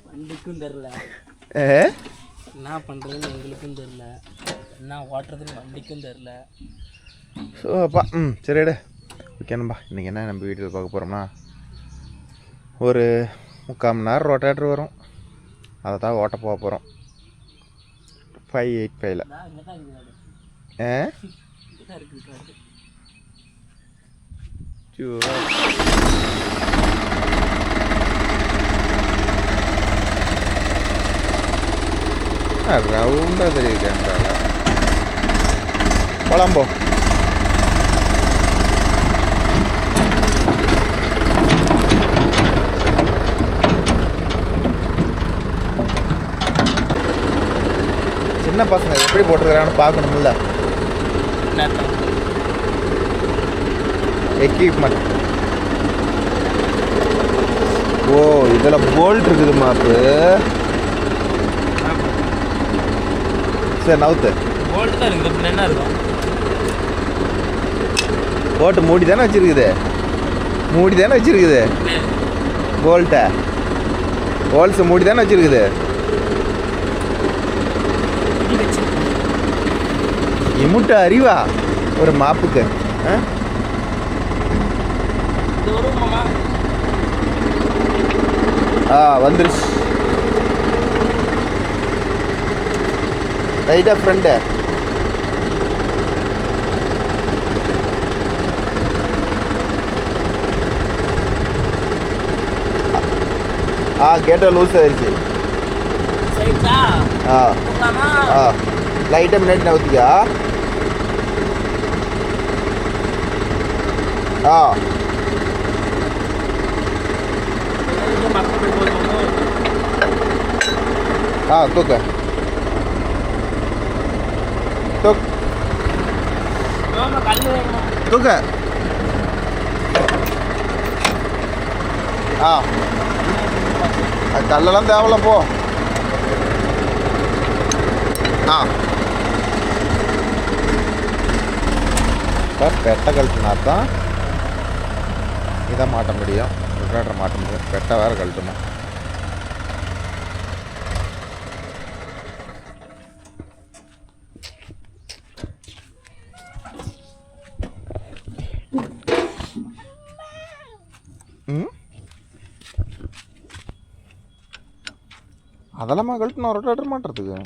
வண்டிக்கும் தெரில, என்ன பண்ணுறதுன்னு எங்களுக்கும் தெரில, என்ன ஓட்டுறதுன்னு வண்டிக்கும் தெரில. ஸோ அப்பா சரிடா ஓகேண்ணா. இன்றைக்கி என்ன நம்ம வீட்டில் பார்க்க போகிறோம்னா, ஒரு 3/4 மணி நேரம் ரொட்டேட்டர் வரும், அதை தான் ஓட்ட போக போகிறோம் 585ல். ரவுண்டாக தெரியுது கேமராவில். குழம்போ சின்ன பசங்க எப்படி போட்டிருக்கிறான்னு பார்க்கணும்ல. எக்யூப்மெண்ட். ஓ இதில் போல்ட் இருக்குது மாப்பு. சரி நவுத்து. போல்ட் தான் இருக்குது, என்ன இருக்கும்? போட்டு மூடி தானே வச்சுருக்குது, மூடி தானே வச்சுருக்குது. போல்ட்டை ஹோல்ஸை மூடி தானே வச்சுருக்குது. இமுட்ட அறிவா ஒரு மாப்புக்கு. வந்துருச்சு ரைட்டா ஃப்ரெண்டு. கேட்ட லூஸ் ஆயிடுச்சு. லைட்டாக முன்னாடி நவுத்தியா. தூக்க தூக்க. அது கல்லெல்லாம் தேவையில்ல போ. பெட்டை கழட்டினா தான் இதை மாட்ட முடியும், ரொட்டேட்டரை மாட்ட முடியும். பெட்டை வேறு கழட்டணும். அதெல்லாம் கழட்டணும் ரொட்டேட்டர் மாட்டுறதுக்கு.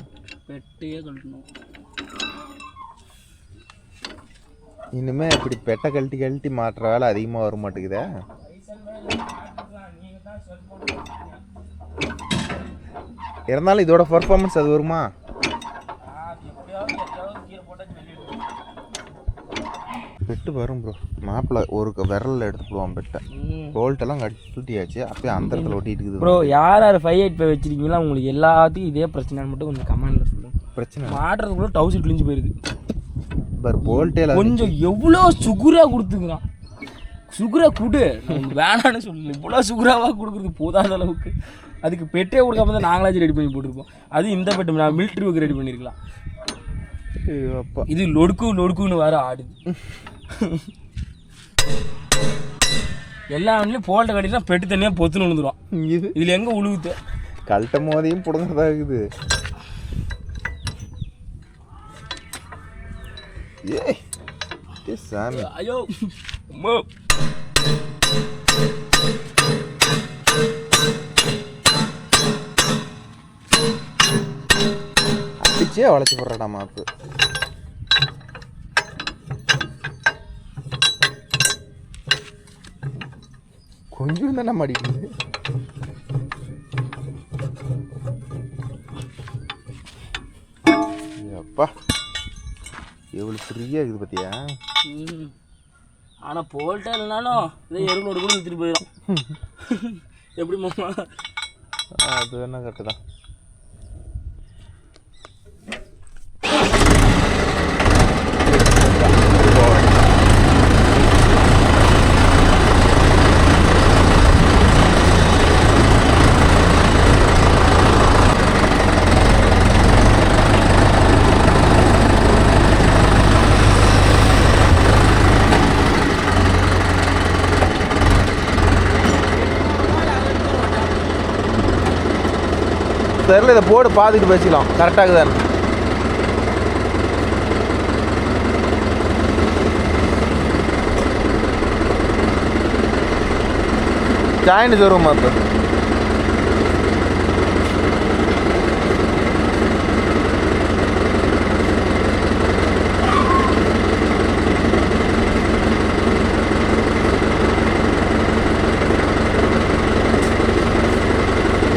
பெட்டையே கழட்டணும். இனிமே இப்படி பெட்டை கழட்டி கழட்டி மாட்டுற வேலை அதிகமாக வர மாட்டேங்குதே. இருந்தாலும் இதோட பர்ஃபார்மன்ஸ் அது வருமா? பெட்டு வரும் ப்ரோ. மாப்பிள்ள ஒரு விரலில் எடுத்து போடுவான் பெட்டை. போல்ட்டெல்லாம் கழட்டியாச்சு, அப்பயே அந்த இடத்துல ஒட்டிட்டு இருக்குது ப்ரோ. யார் 585 வச்சிருக்கீங்களா? உங்களுக்கு எல்லாத்தையும் இதே பிரச்சனை மட்டும் கொஞ்சம் கமெண்ட்ல சொல்லுங்க. பிரச்சனை மாட்டுறதுக்குள்ள டவுசர் கிழிஞ்சு போயிருக்கு. போல்ட்டே கொஞ்சம் எவ்வளோ சுகுரா கொடுத்துக்கிறான். சுகுரா கொடு, வேணான்னு சொல்லு. இவ்வளோ சுகுராவாக கொடுக்குறது போதாத அளவுக்கு. அதுக்கு பெட்டே கொடுக்காம தான் நாங்களாச்சும் ரெடி பண்ணி போட்டிருப்போம். அது இந்த பெட்டு நான் மிலிட்ரி ஒர்க்கு ரெடி பண்ணியிருக்கலாம். இது லொடுக்குன்னு வேற ஆடுது. எல்லா வண்டிலையும் போல்ட்டை கட்டினா பெட்டு தனியாக பொத்துன்னு விழுந்துடும். இதில் எங்கே உழுவுது? கழட்ட மோதையும் பிடுங்கறதா இருக்குது. ஐயோ அடிச்சே வளைச்சு போடுறடா மாப்பு. கொஞ்சம் தானே மாடிக்குது. அப்பா எவ்வளோ ஃப்ரீயாக இருக்குது பார்த்தியா. ஆனால் போல்ட்டா இல்லைனாலும் இதே எருளோடு கூட நிறுத்திட்டு போயிடும். எப்படி மாமா? அது வேணா கரெக்டு தான். தெரில, இதை போட்டு பார்த்துட்டு பேசிக்கலாம் கரெக்டாக தானே. ஜாயிண்ட் தருவோம்மா இப்போ.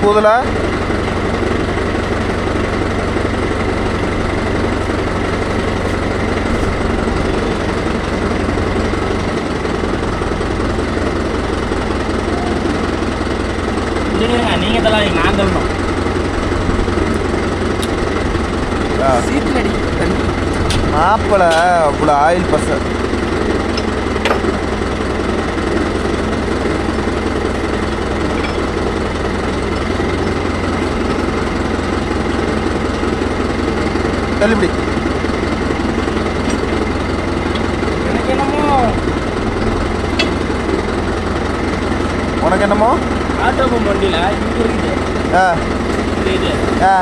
போதுல நீங்கள் தரலாம், நான் தரணும். சீட்டு மாப்பிள அவ்வளோ ஆயில் பச தள்ளுபடி. எனக்கு என்னமோ உனக்கு என்னமோ ஆட்டோபம் வண்டியில் இங்கே இருக்குது. ஆ இது ஆ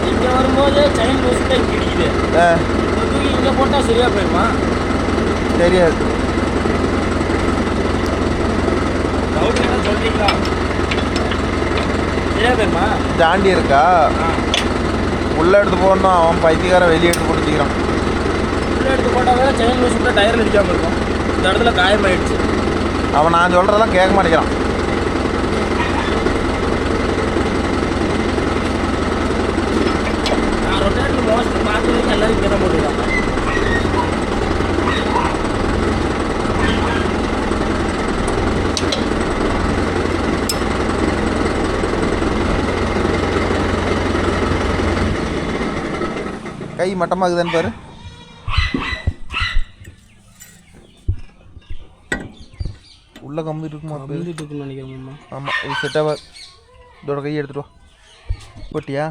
இங்கே வரும்போது செயின் லூஸ் தான் கிடைக்குது. ஆ தூக்கி இங்கே போட்டால் சரியாக போயிடுமா? தெரியாது. டவுட் என்ன சொல்கிறீங்களா? சரியாக போயிடுமா? ஜாண்டி இருக்கா? ஆ உள்ளே எடுத்து போடணும். அவன் பைத்தியக்காரன் வெளியே எடுத்து பிடிச்சிக்கிறான். உள்ளே எடுத்து போட்டால் வேறு செயின் லூஸ் விட்டால் டயரில் அடிக்காமல் இருக்கும். இந்த இடத்துல காயமாயிடுச்சு. அவன் நான் சொல்கிறதெல்லாம் கேட்க மாட்டேங்கிறான். நான் ரொட்டேட்டர் மோஸ்ட்லி பார்த்து எல்லாரும் இங்கே தான் போட்டுருக்காங்க. கை மட்டமாகுதுன்னு பாரு. உள்ள கம்பி இருக்குமா? வந்துட்டு இருக்குன்னு நினைக்கிறேன். ஆமாம், இது செட்டாக இதோட கையை எடுத்துட்டு வா. போட்டியா?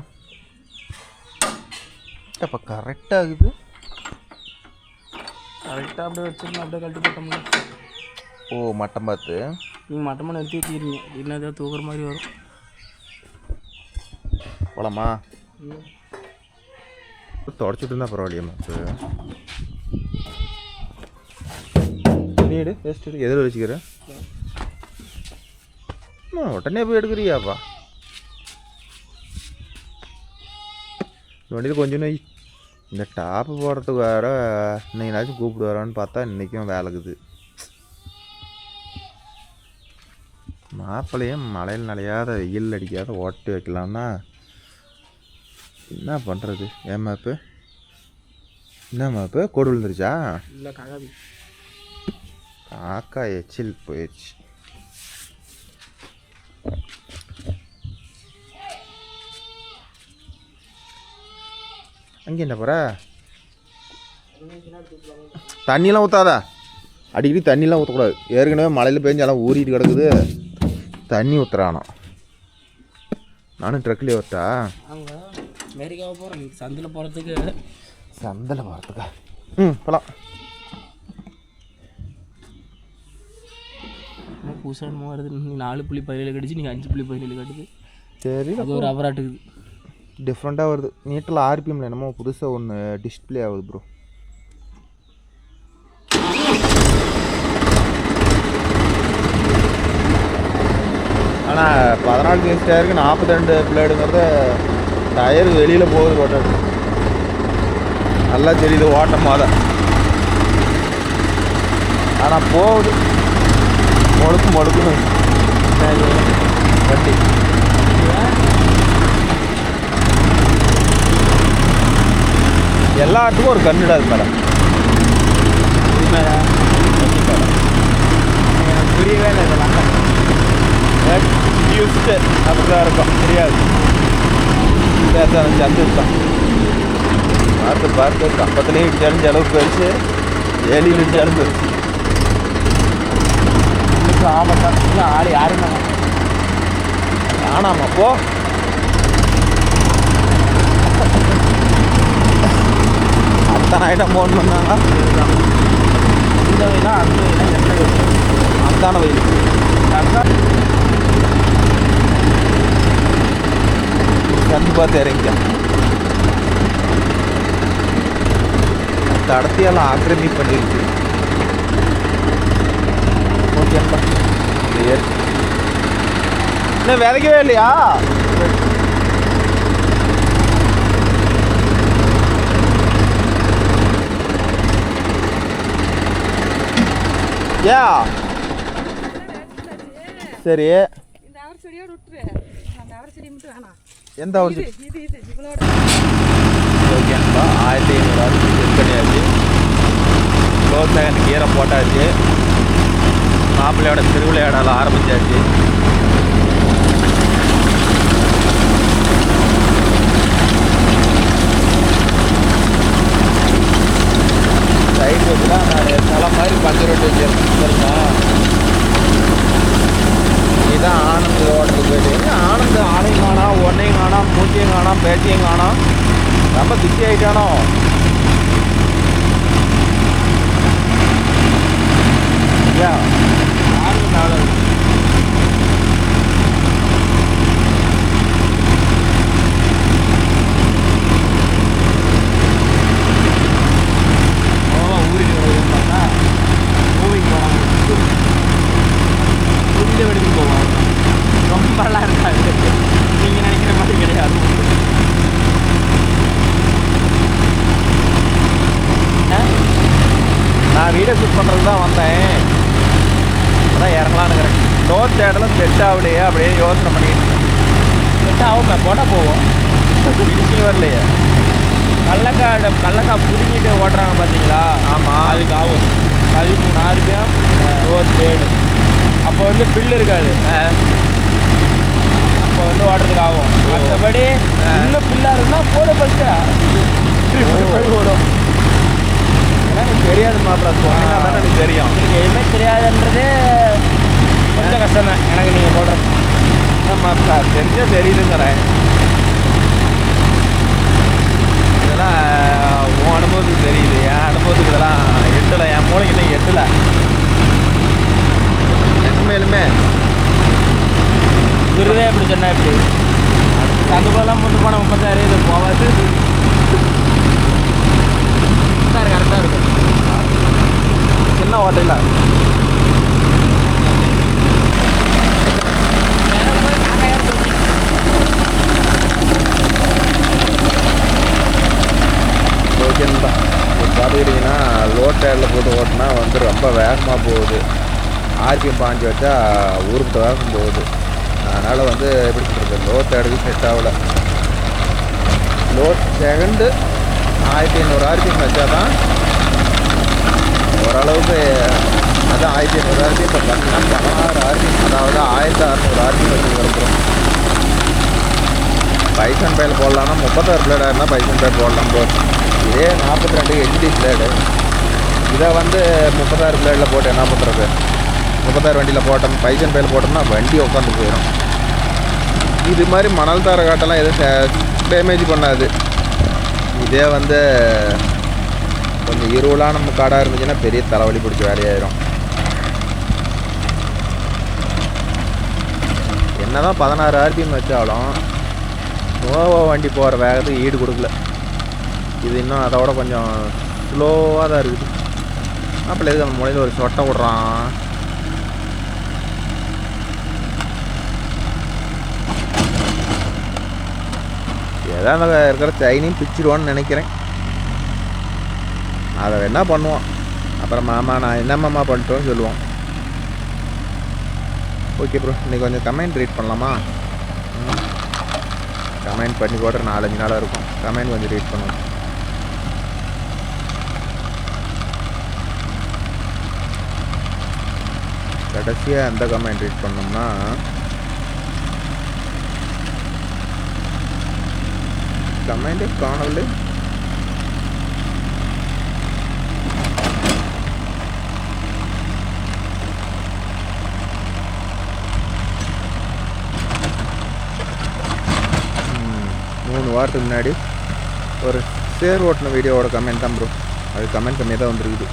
அப்போ கரெக்டாகுது. கரெக்டாக அப்படியே வச்சுருந்தோம், அப்படியே கழட்டி போட்டோம்ல. ஓ, மட்டம் பார்த்து நீங்கள் மட்டமாக நிறுத்தி வச்சுக்கிறீங்க. என்ன ஏதாவது தூக்குற மாதிரி வரும். போலாமா? தொடச்சிட்டு இருந்தால் பரவாயில்லையம்மா. இப்போ நீடு வேஸ்ட் எடு. எதில் வச்சுக்கிறேன்? உடனே போய் எடுக்கிறியாப்பா? இந்த வண்டியில் கொஞ்சம் நோய். இந்த டாப்பு போடுறதுக்கு வேறு இன்னைக்கு கூப்பிட்டு வரான்னு பார்த்தா இன்றைக்கும் வேலைக்குது. மாப்பிள்ளையும் மழையில் நனையாத வெயில் அடிக்காத ஓட்டு வைக்கலாம்னா என்ன பண்ணுறது? ஏன் மாப்பு? என்ன மாப்பு? கோடு விழுந்துருச்சா? இல்லை காக்காது. காக்கா எச்சில் போயிடுச்சு. அங்கே என்ன போகிற? தண்ணியெலாம் ஊற்றாதா? அடிக்கடி தண்ணிலாம் ஊற்றக்கூடாது. ஏற்கனவே மழையில் பெஞ்செல்லாம் ஊறிட்டு கிடக்குது. தண்ணி ஊற்றுறானோ. நானும் ட்ரக்லேயே வரட்டா? அங்கே அமெரிக்காவை போகிறோம். நீங்கள் சந்தில் போகிறதுக்கு. சந்தில் போகிறதுக்கா? போகலாம். புதுசாக என்னமோ வருது. நீ 4.17 கடிச்சு, நீங்கள் 5.17 கட்டுது. சரி, அது ஒரு அவராட்டுக்குது. டிஃப்ரெண்ட்டாக வருது. நீட்டில் ஆர்பிஎம்மில் என்னமோ புதுசாக ஒன்று டிஸ்பிளே ஆகுது ப்ரோ. ஆனால் 14 பீஸ் டயருக்கு 42 பிளேடுங்கிறத டயர் வெளியில் போகுது. ஓட்டாடு நல்லா தெரியுது ஓட்டமாக தான். ஆனால் போகுது முழுக்குன்னு வண்டி. எல்லாத்துக்கும் ஒரு கண்ணுடா அது மேடம். எனக்கு புரியவே இல்லை இதெல்லாம். யூஸ்டு அப்படிதான் இருக்கும், தெரியாது. சந்து தான் பார்த்து கப்பத்துலேயும் இடிச்சாலும் அளவுக்கு பெருசு, ஏலியில் இடிச்சாலும் பெருசு. ஆமாம், ஆள் யாருன்னா ஆனாமா போ. அத்தனை ஐட்டம் ஃபோன் பண்ணாங்க. இந்த வயலா அந்த வயலா எந்த வயல்? அந்தான வயல். சந்து பார்த்து இறங்கிக்க. தடத்தையெல்லாம் ஆக்கிரமிப்பு பண்ணிருக்கு. ஓகேப்பா கிளியர். இன்னும் விதைக்கவே இல்லையா? யா சரி. எந்த அவர் ஓகேப்பா 1500 செக் பண்ணியாச்சு. க்ளோஸ் செகண்ட் கீரை போட்டாச்சு. மாப்பிள்ளையோட திருவிளையாடல ஆரம்பிச்சாச்சு. சைடு வச்சுதான் நான் தலை மாதிரி பஞ்சர் ஓட்டு வச்சிருக்கேன் சரிங்களா. இதுதான் ஆனந்த் ஓட்டத்துக்கு போயிட்டு ஆனந்த் ஆணையும் காணாம், ஒன்னையும் காணாம், மூச்சையும் காணாம், பேச்சையும் காணாம். ரொம்ப பிஸி ஆகிட்டானோ. ரொம்பலாம் இருக்காது, நீங்கள் நினைக்கிற மாதிரி கிடையாது. நான் வீடியோ ஷூட் பண்ணுறது தான் வந்தேன். அதான் இறங்கலான்னு இருக்கிறேன். டோர் தேடலாம் செட் ஆகலையே அப்படியே யோசனை பண்ணிட்டு இருக்கேன். செட் ஆகும் போட்டால் போவோம். ஃபினிஷிங் வரலையே. கடலக்காய் புடுங்கிட்டு ஓட்டுறாங்க பார்த்தீங்களா? ஆமாம், அதுக்கு ஆகும் 13,000 டோர் தேடு. அப்போ வந்து பில்லு இருக்காது, அப்போ வந்து ஓட்டுறதுக்கு ஆகும். மற்றபடி இன்னும் பில்லாக இருந்தால் போட ஃபஸ்ட்டு ஓடும். எனக்கு தெரியாது மாப்பிள்ள, சொன்னீங்கன்னா தானே எனக்கு தெரியும். எனக்கு எதுவுமே தெரியாதுன்றதே கொஞ்சம் கஷ்டம் தான் எனக்கு. நீங்கள் போடுறது மாப்பிள்ள தெரிஞ்சால் தெரியுதுங்கிறேன். இதெல்லாம் உன் அனுபவத்துக்கு தெரியுது, என் அனுபவத்துக்கு இதெல்லாம் எட்டலை. என் மூளைக்கு இன்னும் எட்டலை. மேலுமே விருதே எப்படி சொன்னா இப்படி சந்துக்குள்ளெல்லாம் முந்து போனால் 36 இது போகாது. கரெக்டாக இருக்கும். என்ன ஓட்டையில் ஓகேன்னு பார்த்துக்கிட்டிங்கன்னா லோ டயரில் போட்டு ஓட்டினா வந்து ரொம்ப வேகமாக போகுது. ஆர்பிஎம் பாஞ்சு வச்சா ஊருக்கு வேகம் போகுது. அதனால் வந்து எப்படி சொல்கிறது, லோ டயருக்கு செட் ஆகலை. லோ செகண்டு 1500 ஆர்பிஎம் வச்சா தான் ஓரளவுக்கு. அதான் 1500 ஆர்பிஎம் இப்போ பார்த்தீங்கன்னா 16 ஆர்பிஎம், அதாவது 1600 ஆர்பிஎம் வச்சு வரப்போம். பைசன் பையில் போடலான்னா 36 பிளேடாக இருந்தால் பைசன் பைல் போடலாம் ப்ரோ. இதே 42 ஹெச்டி பிளேடு. இதை வந்து 36 பிளேடில் போட்டு என்ன பண்ணுறது? 36 வண்டியில் போட்டோம், பைசன் பையில் போட்டோம்னா வண்டி உட்காந்து போயிடும். இது மாதிரி மணல் தார காட்டெல்லாம் எதுவும் டேமேஜ் பண்ணாது. இதே வந்து கொஞ்சம் இருவலான நம்ம காடாக இருந்துச்சுன்னா பெரிய தலைவலி பிடிச்ச வேலையாயிரும். என்ன தான் 16 ஆர்பிஎம் வச்சாலும் ஸ்லோவாக வண்டி போகிற வேகத்துக்கு ஈடு கொடுக்கல. இது இன்னும் அதோட கொஞ்சம் ஸ்லோவாக தான் இருக்குது. அப்போ எதுக்கு அந்த முறையில் ஒரு சொட்டை விட்றான். ஏதாவது அந்த இருக்கிற சைனையும் பிச்சிடுவான்னு நினைக்கிறேன். அதை என்ன பண்ணுவோம், அப்புறம் மாமா நான் என்ன மாமா பண்ணிட்டோன்னு சொல்லுவோம். ஓகே ப்ரோ, இன்றைக்கி கொஞ்சம் கமெண்ட் ரீட் பண்ணலாமா? கமெண்ட் பண்ணி கூட 4-5 நாளாக இருக்கும். கமெண்ட் கொஞ்சம் ரீட் பண்ணுவோம். கடைசியாக எந்த கமெண்ட் ரீட் பண்ணோம்னா, கமெண்டே காணவில்லை. வாரத்துக்கு முன்னாடி ஒரு சேர் ஓட்டின வீடியோவோட கமெண்ட் தான் ப்ரோ. அது கமெண்ட் கம்மியாக தான் வந்துருக்குது.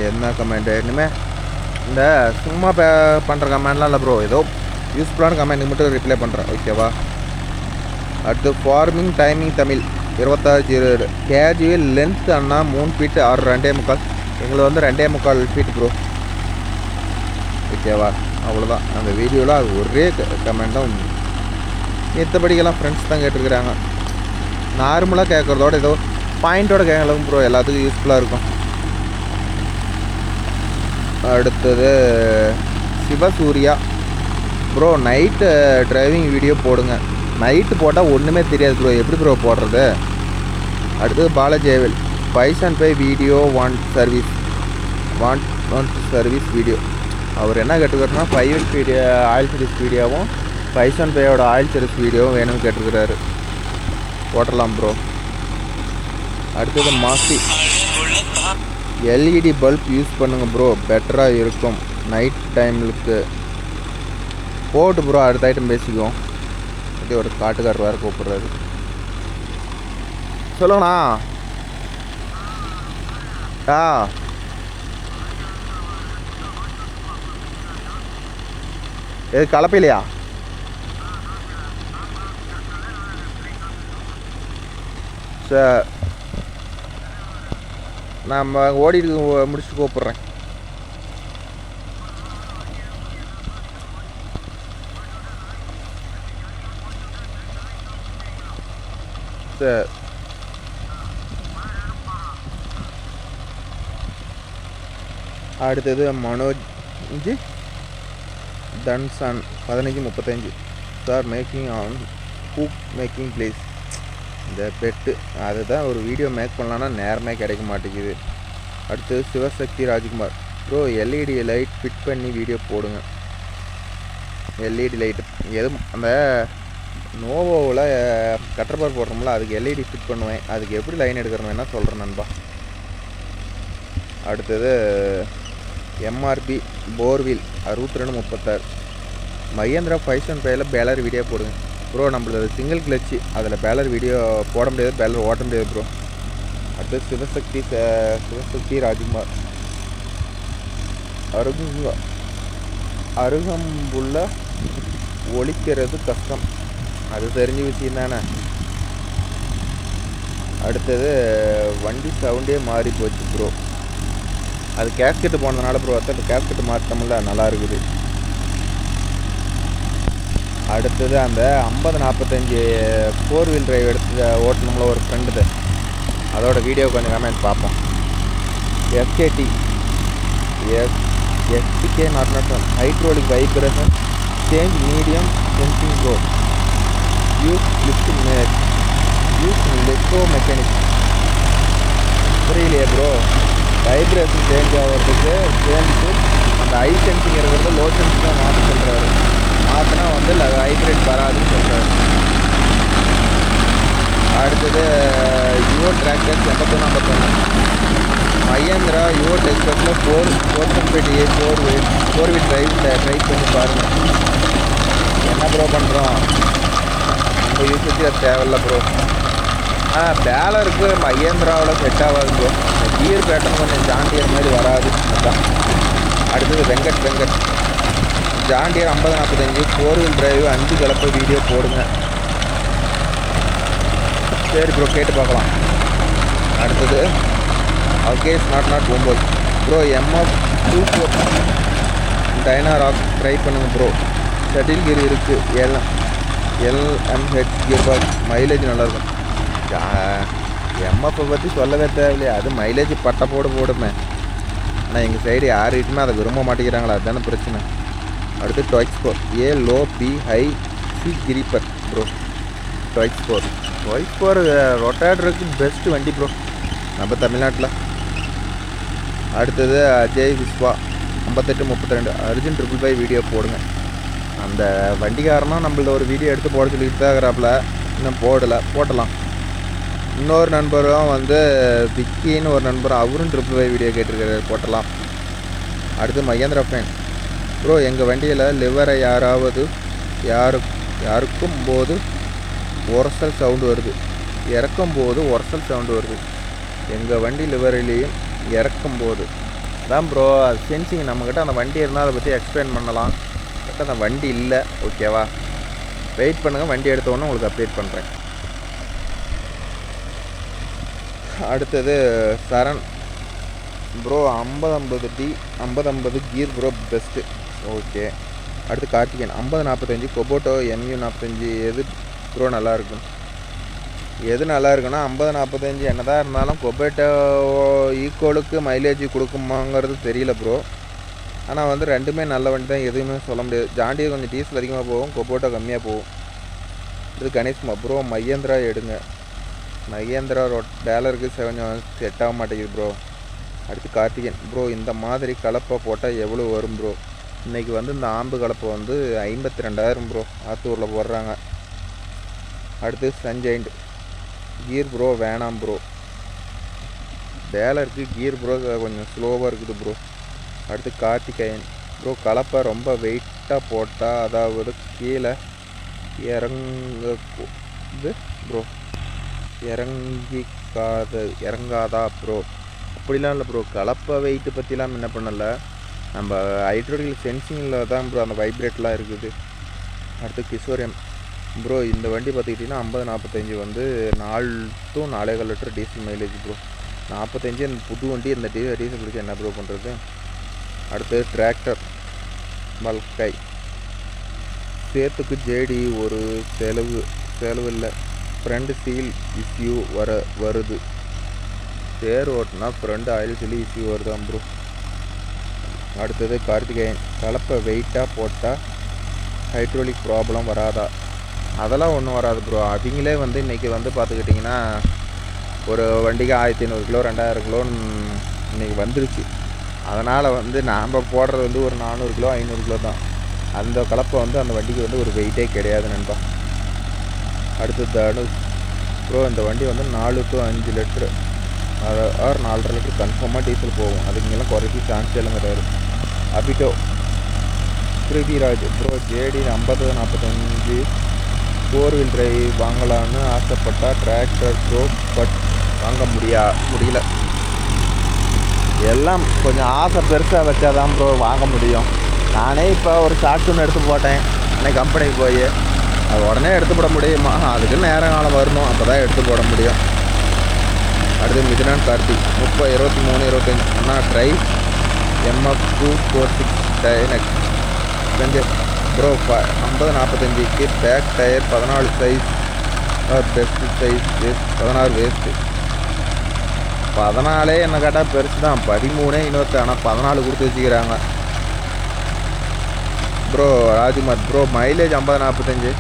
என்ன கமெண்ட்டு இனிமேல் இந்த சும்மா பண்ணுற கமெண்ட்லாம் இல்லை ப்ரோ. ஏதோ யூஸ்ஃபுல்லான கமெண்ட்டுக்கு மட்டும் ரிப்ளை பண்ணுறேன், ஓகேவா? அடுத்து farming timing Tamil 26 casual length அண்ணா 3 ஃபீட் 2.25 எங்களுக்கு வந்து 2.25 ஃபீட் ப்ரோ, ஓகேவா? அவ்வளோதான் அந்த வீடியோவில் அது ஒரே கமெண்ட் தான். மற்றபடிக்கெல்லாம் ஃப்ரெண்ட்ஸ் தான் கேட்டிருக்கிறாங்க. நார்மலாக கேட்குறதோட ஏதோ பாயிண்டோட கேட்கலாம் ப்ரோ, எல்லாத்துக்கும் யூஸ்ஃபுல்லாக இருக்கும். அடுத்தது Sivasurya bro, night driving video போடுங்க. நைட்டு போட்டால் ஒன்றுமே தெரியாது ப்ரோ, எப்படி ப்ரோ போடுறது? அடுத்தது பாலஜேவல் பைசன் பை வீடியோ வாண்ட் சர்வீஸ் வீடியோ. அவர் என்ன கேட்டுக்கிறாருன்னா 5 வீடியோ ஆயில் சர்வீஸ் வீடியோவும் பைசன் பேயோட ஆயில் சர்வீஸ் வீடியோவும் வேணும்னு கேட்டுருக்கிறாரு. போட்டலாம் ப்ரோ. அடுத்தது மாசி எல்இடி பல்ப் யூஸ் பண்ணுங்க ப்ரோ, பெட்டராக இருக்கும் நைட் டைமுக்கு. போட்டு ப்ரோ, அடுத்த ஐட்டம் பேசிக்குவோம். இதே ஒரு காட்டுக்காரர் வேறு கூப்பிட்றாரு. சொல்லுங்கண்ணா. எது கலப்பையிலையா? சார் நம்ம ஓடிட்டு முடிச்சுட்டு கூப்பிட்றேன். சார் அடுத்தது Manoj Thanson 15:35 sir making on hoop making please. இந்த பெட்டு அதுதான் ஒரு வீடியோ மேக் பண்ணலான்னா நேரமே கிடைக்க மாட்டேங்குது. அடுத்தது Sivasakthi Rajkumar bro, LED light fit பண்ணி வீடியோ போடுங்க. எல்இடி லைட்டு எதுவும் அந்த நோவோவில் கட்டர்பார் போடுறோம்ல, அதுக்கு எல்இடி ஃபிட் பண்ணுவேன். அதுக்கு எப்படி லைன் எடுக்கிறோம் என்ன சொல்கிறேன் நண்பா. அடுத்தது எம்ஆர்பி போர்வில் 6236 மகேந்திரா 575 பேலர் வீடியோ போடுங்க ப்ரோ. நம்மளது சிங்கிள் கிளச்சு, அதில் பேலர் வீடியோ போட முடியாது, பேலர் ஓட்ட முடியாது ப்ரோ. அடுத்து சிவசக்தி ராஜ்குமார் அருகம்புள்ள ஒழிக்கிறது கஷ்டம், அது தெரிஞ்ச விஷயம் தானே. அடுத்தது வண்டி சவுண்டே மாறி போச்சு ப்ரோ, அது கேஸ்கெட்டு போனதுனால ப்ரோ. அதான் கேஸ்கெட்டு மாற்றமில்ல, நல்லா இருக்குது. அடுத்தது அந்த 50-45 4 வீல் டிரைவ் எடுத்து ஓட்டணும்ல ஒரு ஃப்ரெண்டுது, அதோட வீடியோ கொஞ்சம் கமெண்ட் பார்ப்போம். SKD STK not hydraulic vibration change medium sensing bro. Use lift make use லெக்கோ மெக்கானிக். புரியலையே ப்ரோ, வைப்ரேஷன் சேஞ்ச் ஆகிறதுக்கு சேஞ்சுக்கு அந்த ஹை சென்சிங் இருக்கிறது லோ சென்சிங் தான் மாற்ற சொல்கிறாரு. மாற்றினா வந்து வைப்ரேட் வராதுன்னு சொல்கிறாரு. அடுத்தது யுவோ டிராக்டர் 8151 மகேந்திரா யுவோ டெக்ஸ்பர்ட்டில் 475 4 வீல் டிரைவ் ட்ரை பண்ணி பாருங்கள். என்ன ப்ரோ பண்ணுறோம், நம்ம யூஸுக்கு அது தேவையில்ல ப்ரோ. பேலருக்கு மகேந்திராவில் செட் ஆகாது ப்ரோ, கியர் பேட்டர்ன் கொஞ்சம் ஜாண்டியர் மாதிரி வராது, அதுதான். அடுத்தது வெங்கட் ஜாண்டியர் 50-45 4 வீல் டிரைவ் 5 கலப்பை வீடியோ போடுங்க. சரி ப்ரோ, கேட்டு பார்க்கலாம். அடுத்தது அகேஸ் நாட் 9 ப்ரோ, எம்எஃப் 24 டைனாராக் ட்ரை பண்ணுங்கள் ப்ரோ. ஷட்டில் கியர் இருக்குது, எல்எம்ஹெச் கியர் பாக்ஸ், மைலேஜ் நல்லாயிருக்கும். எம்எஃப்பை பற்றி சொல்லவே தேவையில்லையா, அது மைலேஜ் பட்டை போடுமே. ஆனால் எங்கள் சைடு யாருக்கிட்டுமே அதை விரும்ப மாட்டேங்கிறாங்களா, அதுதானே பிரச்சனை. அடுத்து டாய்க்ஸ்போர் low B high C gripper bro. டாய்க்ஸ்போர் ரொட்டேட்டருக்கு பெஸ்ட்டு வண்டி ப்ரோ நம்ம தமிழ்நாட்டில். அடுத்தது அஜய் விஸ்வா 5832 அர்ஜுன் 555 வீடியோ போடுங்க. அந்த வண்டிக்காரனும் நம்மள்ட்ட ஒரு வீடியோ எடுத்து போட சொல்லிட்டு தான் இருக்கிறாப்புல, இன்னும் போட்டலாம். இன்னொரு நண்பரும் வந்து விக்கின்னு ஒரு நண்பர், அவரும் 555 வீடியோ கேட்டிருக்காரு, போட்டலாம். அடுத்து மகேந்திரா ஃபேன் ப்ரோ, எங்கள் வண்டியில் லிவரை யாருக்கும் போது உரசல் சவுண்டு வருது, இறக்கும் போது உரசல் சவுண்டு வருது. எங்கள் வண்டி லிவரிலையும் இறக்கும் போது தான் ப்ரோ. அது சென்சிங் நம்மக்கிட்ட அந்த வண்டி இருந்தால் அதை பற்றி எக்ஸ்பிளைன் பண்ணலாம். நம்மக்கிட்ட அந்த வண்டி இல்லை. ஓகேவா, வெயிட் பண்ணுங்கள், வண்டி எடுத்தோன்னே உங்களுக்கு அப்டேட் பண்ணுறேன். அடுத்தது சரண் ப்ரோ 50-50D 50-50 கீர் ப்ரோ பெஸ்ட்டு. ஓகே. அடுத்து கார்த்திகேயன் 50-45 கொபோட்டோ MU-45 எது ப்ரோ நல்லாயிருக்கும்? எது நல்லா இருக்குன்னா 50-45 என்னதான் இருந்தாலும் கொபோட்டோ ஈக்குவலுக்கு மைலேஜ் கொடுக்குமாங்கிறது தெரியல ப்ரோ. ஆனால் வந்து ரெண்டுமே நல்ல வண்டி தான், எதுவுமே சொல்ல முடியாது. ஜாண்டியர் கொஞ்சம் டீசல் அதிகமாக போகும், கொபோட்டோ கம்மியாக போகும். இது கணேஷ்குமார் ப்ரோ மகேந்திரா எடுங்க. மகேந்திரா டேலருக்கு கொஞ்சம் செட் ஆக மாட்டேங்குது ப்ரோ. அடுத்து கார்த்திகேயன் ப்ரோ இந்த மாதிரி கலப்பை போட்டால் எவ்வளோ வரும் ப்ரோ? இன்றைக்கி வந்து இந்த ஆம்பு கலப்பை வந்து 52,000 ப்ரோ ஆத்தூரில் போடுறாங்க. அடுத்து சஞ்சய்ண்ட் கீர் ப்ரோ வேணாம் ப்ரோ, டேலருக்கு கீர் ப்ரோ கொஞ்சம் ஸ்லோவாக இருக்குது ப்ரோ. அடுத்து கார்த்திகேயன் ப்ரோ கலப்பை ரொம்ப வெயிட்டாக போட்டால் அதாவது கீழே இறங்குது ப்ரோ, இறங்காதா ப்ரோ? அப்படிலாம் இல்லை ப்ரோ, கலப்பை வெயிட்டு பற்றிலாம் என்ன பண்ணலை, நம்ம ஹைட்ரோலிக் சென்சிங்கில் தான் ப்ரோ அந்த வைப்ரேட்லாம் இருக்குது. அடுத்து கிஷோரியம் ப்ரோ இந்த வண்டி பார்த்துக்கிட்டிங்கன்னா 50-45 வந்து 4 to 4.25 litre diesel mileage bro. 45 இந்த புது வண்டி இந்த டீசல் பிடிச்சி என்ன ப்ரோ பண்ணுறது? அடுத்து டிராக்டர் மல்கை சேத்துக்கு ஜேடி ஒரு செலவு இல்லை, ஃப்ரண்ட் சீல் இஷ்யூ வருது. சேர் ஓட்டினா ஃப்ரண்ட் ஆயில் சீல் இஷ்யூ வருதான் ப்ரோ. அடுத்தது கார்த்திகேயன் கலப்பை வெயிட்டாக போட்டால் ஹைட்ரோலிக் ப்ராப்ளம் வராதா? அதெல்லாம் ஒன்றும் வராது ப்ரோ. அவங்களே வந்து இன்றைக்கி வந்து பார்த்துக்கிட்டிங்கன்னா ஒரு வண்டிக்கு 1500 கிலோ 2000 கிலோன்னு இன்றைக்கி வந்துருச்சு. அதனால் வந்து நாம் போடுறது வந்து ஒரு 400 கிலோ 500 கிலோ தான். அந்த கலப்பை வந்து அந்த வண்டிக்கு வந்து ஒரு வெயிட்டே கிடையாது நண்பா. அடுத்து தனுஷ் ப்ரோ இந்த வண்டி வந்து 4 to 5 லிட்ரு ஆர் 4.5 லிட்டர் கன்ஃபார்மாக டீசல் போகும், அதுக்கெல்லாம் குறைச்சி சான்ஸ் இல்லைங்கிறாரு. Obito Prithviraj bro JD 50-45 4 wheel drive வாங்கலான்னு ஆசைப்பட்டா டிராக்டர் ப்ரோ, பட் வாங்க முடியல. எல்லாம் கொஞ்சம் ஆசை பெருசாக வச்சாதான் ப்ரோ வாங்க முடியும். நானே இப்போ ஒரு ஷார்ட் ஒன்று எடுத்து போட்டேன் அன்றைக்கி கம்பெனிக்கு போய், அது உடனே எடுத்து போட முடியுமா? அதுக்கு நேரம் காலம் வரணும், அப்போ தான் எடுத்து போட முடியும். அடுத்து மிதுனான் கார்த்திக் 23-25 அண்ணா ட்ரை MF246 டைனக்ஸ் செஞ்சு ப்ரோ 50-45க்கு back tyre 14 size best size 16 waste. 14 என்ன கேட்டால் பெருசு தான், 13 இன்னொருத்த ஆனால் 14 கொடுத்து வச்சுக்கிறாங்க bro. Rajkumar bro mileage 50-45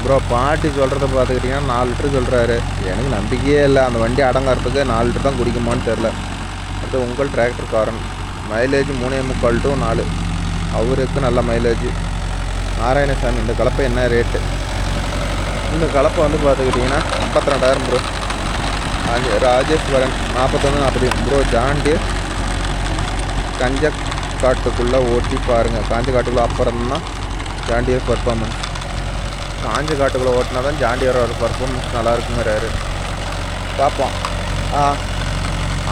bro. பாட்டி சொல்கிறத பார்த்துக்கிட்டிங்கன்னா 4 லிட்டர் சொல்கிறாரு, எனக்கு நம்பிக்கையே இல்லை. அந்த வண்டி அடங்கிறதுக்கு 4 லிட்டர் தான் குடிக்குமான்னு தெரில. அடுத்து உங்கள் டிராக்டர் காரன் மைலேஜ் 3.25 to 4, அவருக்கு நல்ல மைலேஜ். நாராயணசாமி இந்த கலப்பை என்ன ரேட்டு? இந்த கலப்பை வந்து பார்த்துக்கிட்டிங்கன்னா 52,000 ப்ரோ. ராஜேஸ்வரன் 41-40 ப்ரோ. ஜாண்டியர் காட்டுக்குள்ளே ஓட்டி பாருங்கள், காஞ்ச காட்டுக்குள்ளே அப்புறம் தான் ஜாண்டியர் பர்ஃபார்மன்ஸ். காஞ்ச காட்டுக்குள்ளே ஓட்டினா தான் ஜாண்டியரோட பர்ஃபார்மன்ஸ் நல்லா இருக்குங்கிறாரு. பார்ப்போம்.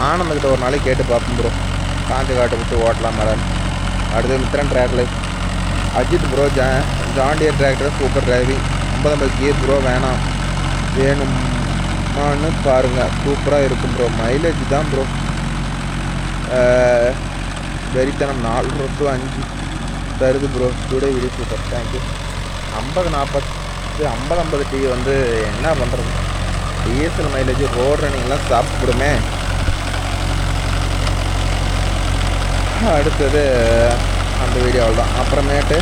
ஆனந்தக்கிட்ட ஒரு நாளைக்கு கேட்டு பார்ப்போம் ப்ரோ, காஞ்ச காட்டை விட்டு ஓட்டலாம் மேடம். அடுத்து Mithran track life Ajith bro John Deere tractor super driving 50 gear bro வேணுமான்னு பாருங்கள், சூப்பராக இருக்கும் ப்ரோ. மைலேஜ் தான் ப்ரோ வெறித்தனம் 4 to 5 தருது bro. Today video super, thank you. 50-40 tea வந்து என்ன பண்ணுறது, டீசல் மைலேஜ் ரோட் ரன்னிங்லாம் சாப்பிடுமே. அடுத்தது அந்த வீடியோவில் தான். அப்புறமேட்டு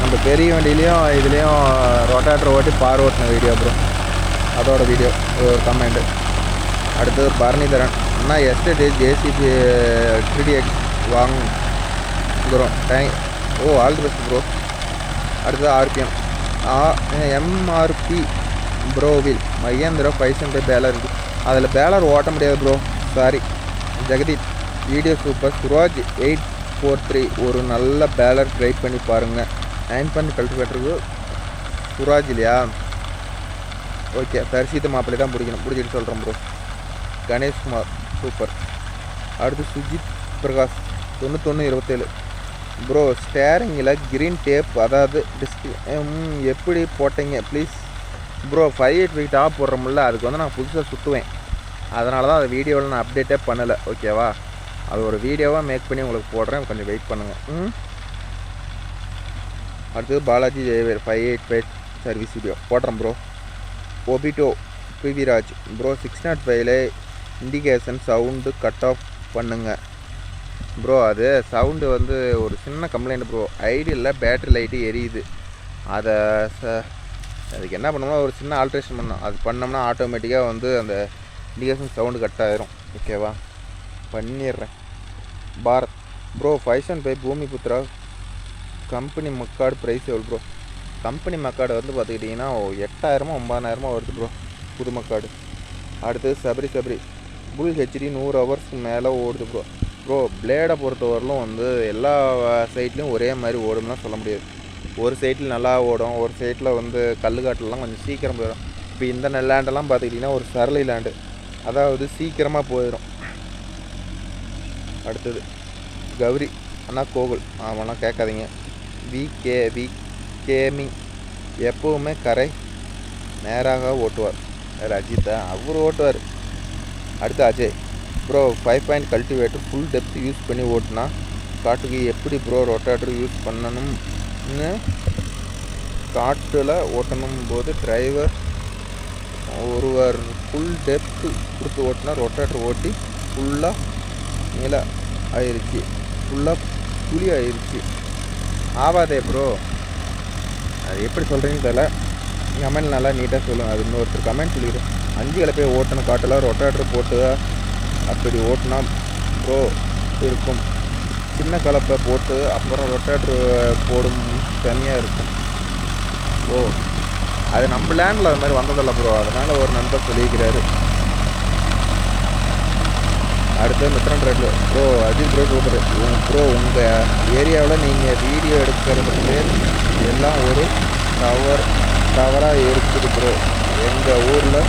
நம்ம பெரிய வண்டியிலையும் இதுலேயும் ரொட்டாட்டர் ஓட்டி பார் ஓட்டின வீடியோ ப்ரோ, அதோட வீடியோ ஒரு கமெண்ட்டு. அடுத்தது பரணிதரன் அண்ணா எஸ்டேட் ஜேசிபி 3DX வாங்குகிறோம் ஆல் தி பெஸ்ட் ப்ரோ. அடுத்தது RPM MRP ப்ரோவில் மகேந்திரா 500 பேலர் இருக்குது, அதில் பேலர் ஓட்ட முடியாது bro, sorry. Jagdeep video super. Suraj 843 ஒரு நல்ல பேலர் ட்ரை பண்ணி பாருங்கள். 9 பன் கல்டிவேட்டருக்கு சுராஜ் இல்லையா? ஓகே, தரிசித்த மாப்பிள்ளை தான் பிடிச்சிட்டு சொல்கிறேன் ப்ரோ. கணேஷ்குமார் சூப்பர். அடுத்து சுஜித் பிரகாஷ் 91-27 ப்ரோ ஸ்டேரிங்கில் க்ரீன் டேப் அதாவது எப்படி போட்டீங்க ப்ளீஸ் ப்ரோ? 585 டாப் போடுறோம்ல, அதுக்கு வந்து நான் புதுசாக சுற்றுவேன். அதனால தான் அந்த வீடியோவில் நான் அப்டேட்டே பண்ணலை. ஓகேவா? அது ஒரு வீடியோவாக மேக் பண்ணி உங்களுக்கு போடுறேன், கொஞ்சம் வெயிட் பண்ணுங்கள். அடுத்தது பாலாஜி ஜெயவேல் 585 சர்வீஸ் வீடியோ போடுறேன் ப்ரோ. ஒபிட்டோ பிவிராஜ் ப்ரோ 605ல் இண்டிகேஷன் சவுண்டு கட் ஆஃப் பண்ணுங்க ப்ரோ. அது சவுண்டு வந்து ஒரு சின்ன கம்ப்ளைண்ட் ப்ரோ. ஐடியில் பேட்ரி லைட்டு எரியுது. அதை அதுக்கு என்ன பண்ணோம்னா ஒரு சின்ன ஆல்ட்ரேஷன் பண்ணோம். அது பண்ணோம்னா ஆட்டோமேட்டிக்காக வந்து அந்த இண்டிகேஷன் சவுண்டு கட் ஆயிரும். ஓகேவா? பண்ணிடுறேன். Bharat bro 575 Bhoomiputra company mudguard price எவ்வளோ ப்ரோ? கம்பெனி மக்கார்டு வந்து பார்த்துக்கிட்டிங்கன்னா 8000 9,000 வருது ப்ரோ, புது மக்கார்டு. அடுத்தது சபரி புல் ஹெச்டி 100 ஹவர்ஸ்க்கு மேலே ஓடுது ப்ரோ. ப்ரோ பிளேடை பொறுத்தவரையிலும் வந்து எல்லா சைட்லேயும் ஒரே மாதிரி ஓடும்னா சொல்ல முடியாது. ஒரு சைட்டில் நல்லா ஓடும், ஒரு சைட்டில் வந்து கல்லுக்காட்டிலலாம் கொஞ்சம் சீக்கிரம் போயிடும். இப்போ இந்த லேண்டெல்லாம் பார்த்துக்கிட்டிங்கன்னா ஒரு சரளை லேண்டு, அதாவது சீக்கிரமாக போயிடும். அடுத்தது கௌரி அண்ணா கோகுல், அவனா கேட்காதீங்க. கேமிங் எப்போவுமே கரை நேராக ஓட்டுவார். அஜித்தா அவர் ஓட்டுவார். அடுத்து Ajay bro 5 point cultivator full depth use பண்ணி ஓட்டுனா காட்டுக்கு எப்படி ப்ரோ ரொட்டேட்டர் யூஸ் பண்ணணும்னு காட்டில் ஓட்டணும் போது டிரைவர் ஒருவர் ஃபுல் டெப்த்து கொடுத்து ஓட்டினா ரொட்டேட்டர் ஓட்டி ஃபுல்லாக நீல ஆயிடுச்சு, ஃபுல்லாக புளி ஆயிடுச்சு. ஆவாதே ப்ரோ, அது எப்படி சொல்கிறீங்கன்னு தெரியல. கமெண்ட் நல்லா நீட்டாக சொல்லுங்கள். அது இன்னொருத்தர் கமெண்ட் சொல்லிடுறேன். 5 கலப்பையை ஓட்டணும் காட்டில் ரொட்டேட்டர் போட்டு அப்படி ஓட்டினா ப்ரோ இருக்கும். சின்ன கலப்பை போட்டு அப்புறம் ரொட்டேட்டர் போடும் தனியாக இருக்கும். ஓ அது நம்ம லேண்டில் அது மாதிரி வந்ததில்லை ப்ரோ, அதனால் ஒரு நண்பர் சொல்லியிருக்கிறாரு. அடுத்து மித்ரன் ரெட்ல bro Ajith bro super bro. உங்கள் ஏரியாவில் நீங்கள் வீடியோ எடுக்கிறதுக்கு எல்லாம் ஒரு டவராக இருக்குது ப்ரோ. எங்கள் ஊரில்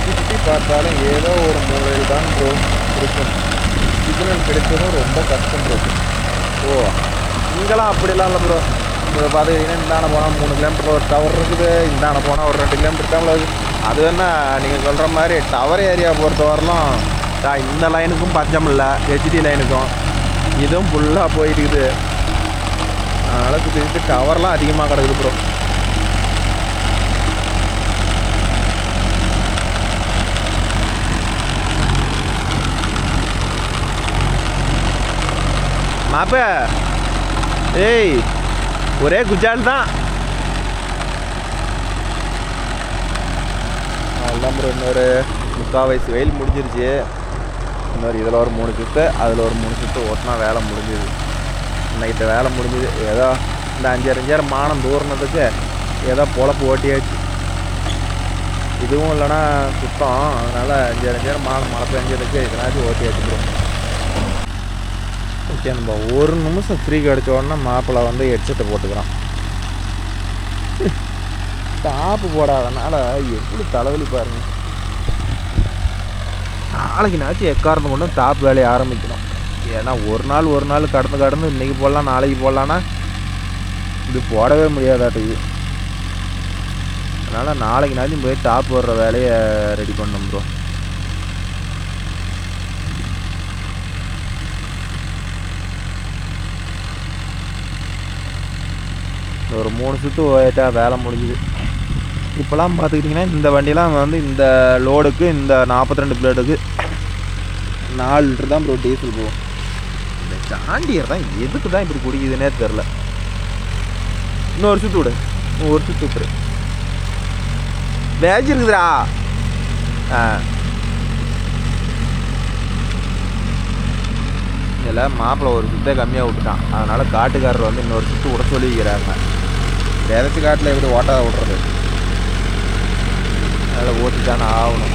சுற்றி பார்த்தாலும் ஏதோ ஒரு மூலையில் தான் ப்ரோ இருக்கும். சிக்னல் கிடைச்சதும் ரொம்ப கஷ்டம் ப்ரோ. ஓ இங்கெல்லாம் அப்படிலாம் இல்லை ப்ரோ. இப்போ பார்த்துக்கிட்டிங்கன்னா இந்தாண்ட போனால் 3 கிலோமீட்டர் ஒரு டவர் இருக்குது, இந்தாண்ட போனால் ஒரு 2 கிலோமீட்டர் டவர் இருக்குது. அது வேணா நீங்கள் சொல்கிற மாதிரி டவர் ஏரியா பொறுத்த வரலாம் இந்த லைனுக்கும் பஞ்சம் இல்லை, ஹெச்டி லைனுக்கும் இதுவும் ஃபுல்லாக போயிட்டுக்குது. அதனால் சுற்றி டவர்லாம் அதிகமாக கிடக்குது ப்ரோ. மாப்ப ஏய் ஒரே குஜால் தான். அதுதான் ப்ரோ இன்னொரு 3/4 வயசு வெயில் முடிஞ்சிருச்சு. இன்னொரு இதில் ஒரு 3 சுற்று, அதில் ஒரு 3 சுற்று ஓட்டினா வேலை முடிஞ்சுது. இன்னைக்கு வேலை முடிஞ்சுது. ஏதோ இந்த 5 நேரம் மானம் தூர்னதுக்கு ஏதோ பொழப்பு ஓட்டியாச்சு. இதுவும் இல்லைன்னா சுத்தம், அதனால் 5 நேரம் மானம் மழை பெஞ்சதுக்கு இதனாச்சும் ஓட்டியாச்சு ப்ரோ. ஓகே நம்ம ஒரு நிமிஷம் ஃப்ரீ கிடச்ச உடனே மாப்பிள்ளை வந்து ஹெட்செட்டை போட்டுக்கிறான். டாப்பு போடாதனால எப்படி தலைவலி பாருங்க. நாளைக்கு நாச்சும் எக்காரணம் கொண்டு டாப் வேலையை ஆரம்பிக்கணும். ஏன்னா ஒரு நாள் கடந்து இன்றைக்கி போடலாம் நாளைக்கு போடலான்னா இது போடவே முடியாதாட்டுது. அதனால் நாளைக்கு நாச்சும் போய் டாப் போடுற வேலையை ரெடி பண்ணணும் ப்ரோ. ஒரு 3 சுற்று போயிட்டா வேலை முடிஞ்சுது. இப்போலாம் பார்த்துக்கிட்டிங்கன்னா இந்த வண்டியெலாம் வந்து இந்த லோடுக்கு இந்த 42 பிளேடுக்கு 4 லிட்டர் தான் ப்ரோ டீசல் போகும். இந்த சாண்டியர் தான் எதுக்கு தான் இப்படி குடிக்குதுன்னே தெரில. இன்னொரு சுற்று விடு, ஒரு சுற்று விட்டுரு. வேஜ் இருக்குதுடா. இதில் மாப்பிள்ளை ஒரு சுற்றே கம்மியாக விட்டுட்டான். அதனால் காட்டுக்காரர் வந்து இன்னொரு சுற்று விட சொல்லிக்கிறாங்க. விதைச்சி காட்டில் எப்படி ஓட்டாத விட்றது, அதில் ஓட்டி தானே ஆகணும்.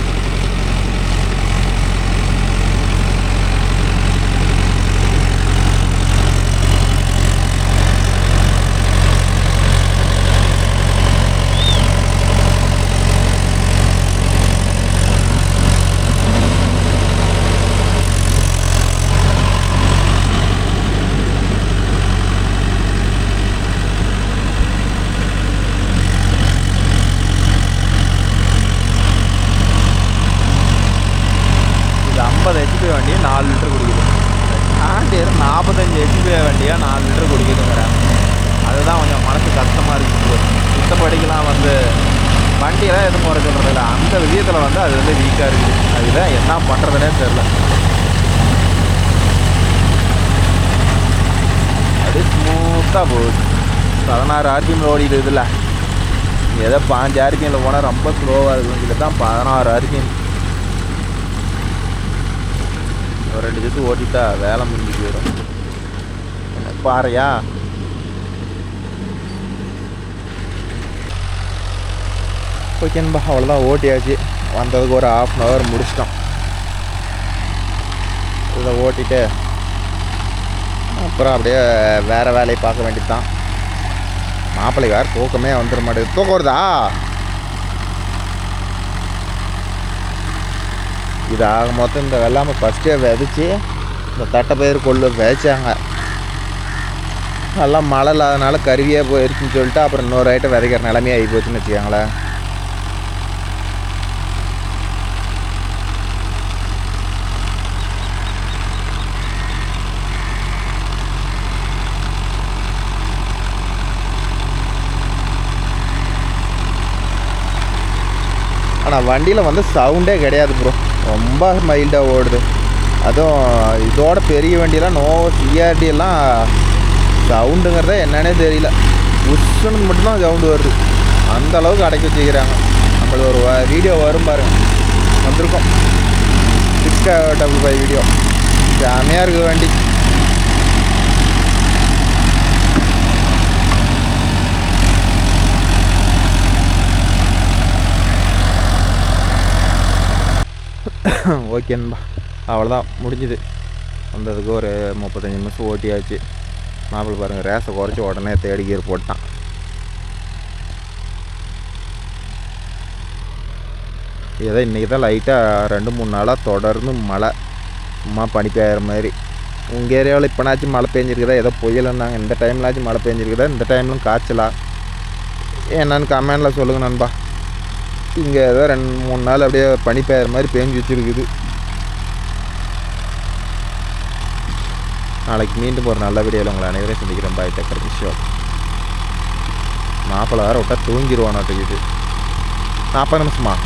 வண்டி 4 லிட்டர் குடிக்குது. ஆண்டியர் 45 ஹெச்பி வண்டியாக 4 லிட்டர் குடிக்குதுங்கிறேன். அதுதான் கொஞ்சம் மனசு கஷ்டமாக இருக்குது. சுத்தப்படிக்கெலாம் வந்து வண்டியெல்லாம் எதுவும் குறை சொல்கிறது இல்லை, அந்த விஷயத்தில் வந்து அது வந்து வீக்காக இருக்குது. அதுதான் என்ன பண்ணுறதுனே தெரில. அது ஸ்மூத்தாக போகுது. 16 RPM ஓடிடுதுல்ல. ஏதோ 5 RPMல போனால் ரொம்ப ஸ்லோவாக இருக்கும். இதில் தான் 16 RPM. ஒரு 2 சுற்று ஓட்டிட்டா வேலை முடிஞ்சு போயிடும். பாறையா ஓகேன்பா, அவ்வளோதான் ஓட்டியாச்சு. வந்ததுக்கு ஒரு 1/2 hour முடிச்சிட்டோம். இதை ஓட்டிட்டு அப்புறம் அப்படியே வேறு வேலையை பார்க்க வேண்டியது தான். மாப்பிள்ளைக்கு வேறு தூக்கமே வந்துட மாட்டேங்குது. தூக்கம் வருதா? இது ஆக மொத்தம் இந்த வெள்ளாமை ஃபஸ்ட்டே விதைச்சி இந்த தட்டைப்பயிர் கொள்ளு விதைச்சாங்க. நல்லா மழை இல்லாதனால கருவியாக போயிருச்சுன்னு சொல்லிட்டு அப்புறம் இன்னொரு ஐட்டம் விதைக்கிற நிலமையே ஆகி போச்சுன்னு வச்சுக்கோங்களேன். ஆனால் வண்டியில் வந்து சவுண்டே கிடையாது ப்ரோ, ரொம்ப மைல்டாக ஓடுது. அதுவும் இதோட பெரிய வண்டியெல்லாம் நோவோ சிஆர்டி எல்லாம் சவுண்டுங்கிறத என்னன்னே தெரியல. உஷ்ணுன்னு மட்டும்தான் சவுண்டு வருது. அந்த அளவுக்கு அடக்கி வச்சுக்கிறாங்க. நம்மளுக்கு ஒரு வீடியோ வரும் பாருங்க, வந்திருக்கோம் 655 வீடியோ. செமையாக இருக்குது வண்டி. ஓகேன்பா, அவ்வளோதான் முடிஞ்சுது. வந்ததுக்கு ஒரு 35 நிமிஷம் ஓட்டியாச்சு. மாப்பிள்ளை பாருங்கள், ரேஸை குறைச்சி உடனே தேடி கீர் போட்டான். ஏதோ இன்றைக்கி தான் லைட்டாக 2-3 நாளாக தொடர்ந்து மழை, சும்மா பனி பெய்கிற மாதிரி. உங்கள் ஏரியாவில் இப்போனாச்சும் மழை பெஞ்சிருக்குதா? ஏதோ புயலுன்னாங்க. இந்த டைம்லாச்சும் மழை பெஞ்சிருக்குதா? இந்த டைம்லும் காய்ச்சலா என்னன்னு கமெண்டில் சொல்லுங்கள் நண்பா. இங்கே ஏதோ 2-3 நாள் அப்படியே பனி பெய்கிற மாதிரி பேஞ்சு வச்சுருக்குது. நாளைக்கு மீண்டும் ஒரு நல்ல வீடியோவில் உங்களை அனைவரையும் சந்திக்கிறேன். பாய், டேக்கர் விஷயம். மாப்பிள்ளை வேறு விட்டா தூங்கிடுவானாட்டுக்குது. 40 நிமிஷமா?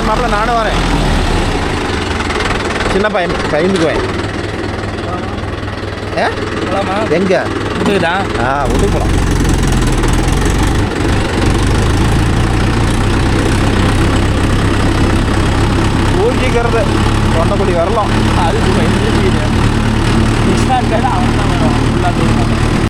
மாப்பிள்ள நானும் வரேன். சின்ன பையன் பயந்துக்குவேன். எங்கே விட்டுக்குதா? விட்டு போகலாம். ஊட்டிக்கிறது தொண்டைக்குழி வரலாம். அது அவன் தான் வரும் ஃபுல்லாக.